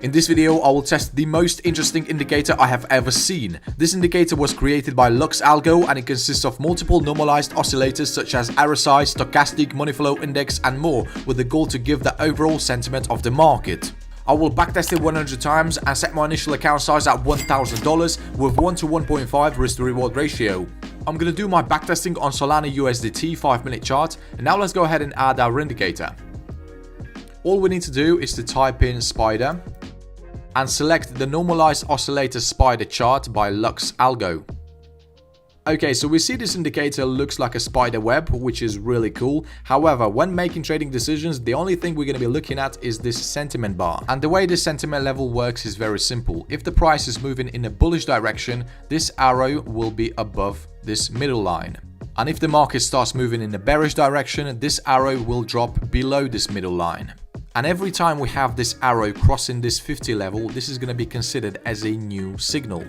In this video, I will test the most interesting indicator I have ever seen. This indicator was created by LuxAlgo and it consists of multiple normalized oscillators such as RSI, stochastic, money flow index and more, with the goal to give the overall sentiment of the market. I will backtest it 100 times and set my initial account size at $1,000 with 1 to 1.5 risk to reward ratio. I'm going to do my backtesting on Solana USDT 5-minute chart, and now let's go ahead and add our indicator. All we need to do is to type in spider and select the normalized oscillator spider chart by LuxAlgo. Okay, so we see this indicator looks like a spider web, which is really cool. However, when making trading decisions, the only thing we're going to be looking at is this sentiment bar. And the way this sentiment level works is very simple. If the price is moving in a bullish direction, this arrow will be above this middle line. And if the market starts moving in a bearish direction, this arrow will drop below this middle line. And every time we have this arrow crossing this 50 level, this is going to be considered as a new signal.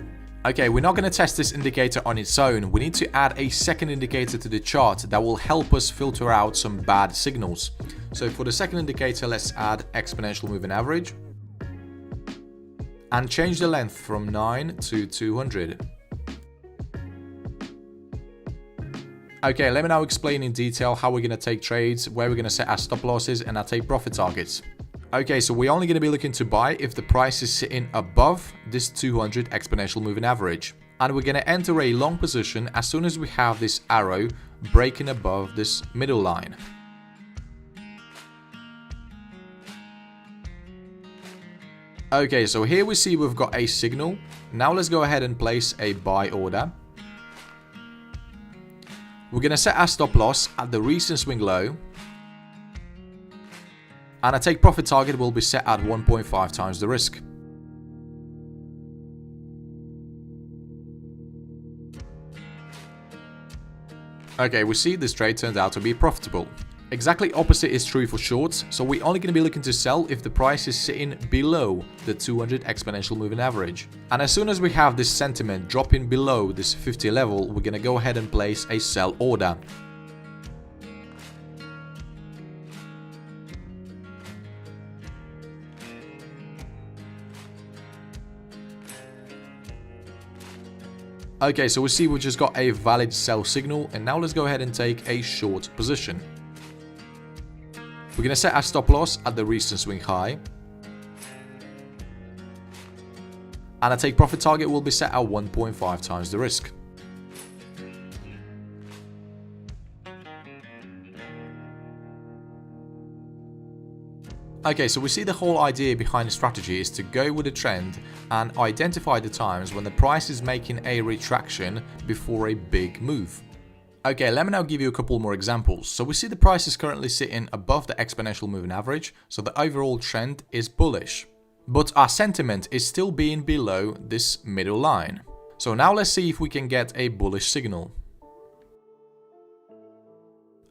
Okay, we're not going to test this indicator on its own. We need to add a second indicator to the chart that will help us filter out some bad signals. So for the second indicator, let's add exponential moving average and change the length from 9 to 200. Okay, let me now explain in detail how we're going to take trades, where we're going to set our stop losses and our take profit targets. Okay, so we're only going to be looking to buy if the price is sitting above this 200 exponential moving average. And we're going to enter a long position as soon as we have this arrow breaking above this middle line. Okay, so here we see we've got a signal. Now let's go ahead and place a buy order. We're going to set our stop loss at the recent swing low. And our take profit target will be set at 1.5 times the risk. Okay, we see this trade turned out to be profitable. Exactly opposite is true for shorts, so we're only going to be looking to sell if the price is sitting below the 200 exponential moving average. And as soon as we have this sentiment dropping below this 50 level, we're going to go ahead and place a sell order. Okay, so we see we just got a valid sell signal, and now let's go ahead and take a short position. We're going to set our stop loss at the recent swing high. And our take profit target will be set at 1.5 times the risk. Okay, so we see the whole idea behind the strategy is to go with the trend and identify the times when the price is making a retraction before a big move. Okay, let me now give you a couple more examples. So we see the price is currently sitting above the exponential moving average, so the overall trend is bullish. But our sentiment is still being below this middle line. So now let's see if we can get a bullish signal.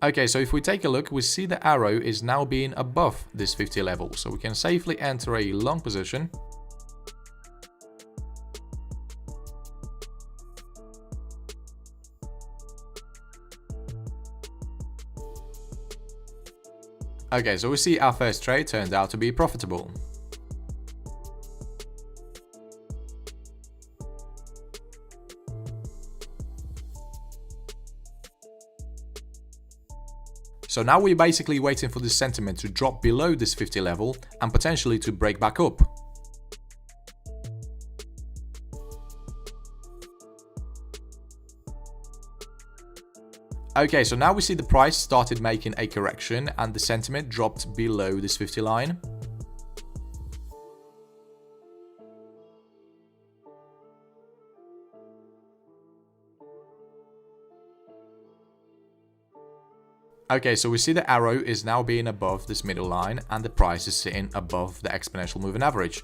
Okay, so if we take a look, we see the arrow is now being above this 50 level, so we can safely enter a long position. Okay, so we see our first trade turned out to be profitable. So now we're basically waiting for this sentiment to drop below this 50 level and potentially to break back up. Okay, so now we see the price started making a correction and the sentiment dropped below this 50 line. Okay, so we see the arrow is now being above this middle line and the price is sitting above the exponential moving average.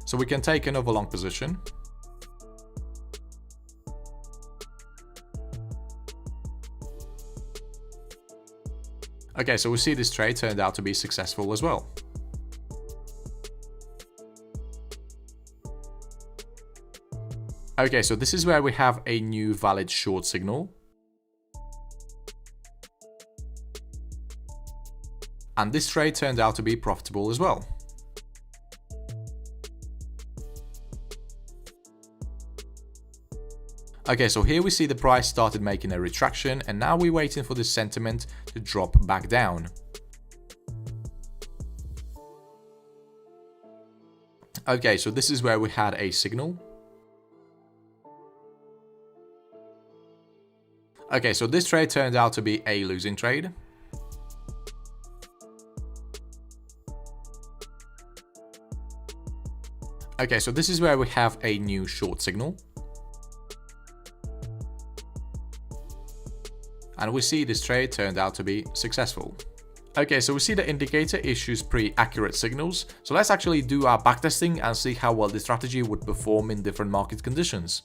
So we can take another long position. Okay, so we see this trade turned out to be successful as well. Okay, so this is where we have a new valid short signal. And this trade turned out to be profitable as well. Okay, so here we see the price started making a retraction, and now we're waiting for this sentiment to drop back down. Okay, so this is where we had a signal. Okay, so this trade turned out to be a losing trade. Okay, so this is where we have a new short signal. And we see this trade turned out to be successful. Okay, so we see the indicator issues pretty accurate signals. So let's actually do our backtesting and see how well this strategy would perform in different market conditions.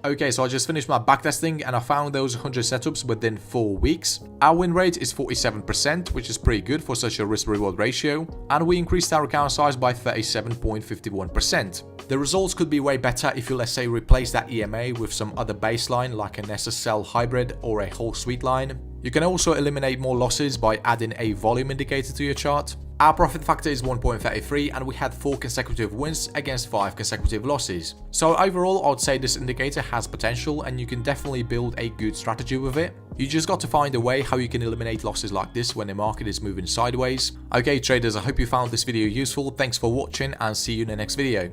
Okay, so I just finished my backtesting and I found those 100 setups within 4 weeks. Our win rate is 47%, which is pretty good for such a risk-reward ratio, and we increased our account size by 37.51%. The results could be way better if you, let's say, replace that EMA with some other baseline like an SSL hybrid or a whole suite line. You can also eliminate more losses by adding a volume indicator to your chart. Our profit factor is 1.33 and we had 4 consecutive wins against 5 consecutive losses. So overall, I would say this indicator has potential and you can definitely build a good strategy with it. You just got to find a way how you can eliminate losses like this when the market is moving sideways. Okay traders, I hope you found this video useful. Thanks for watching and see you in the next video.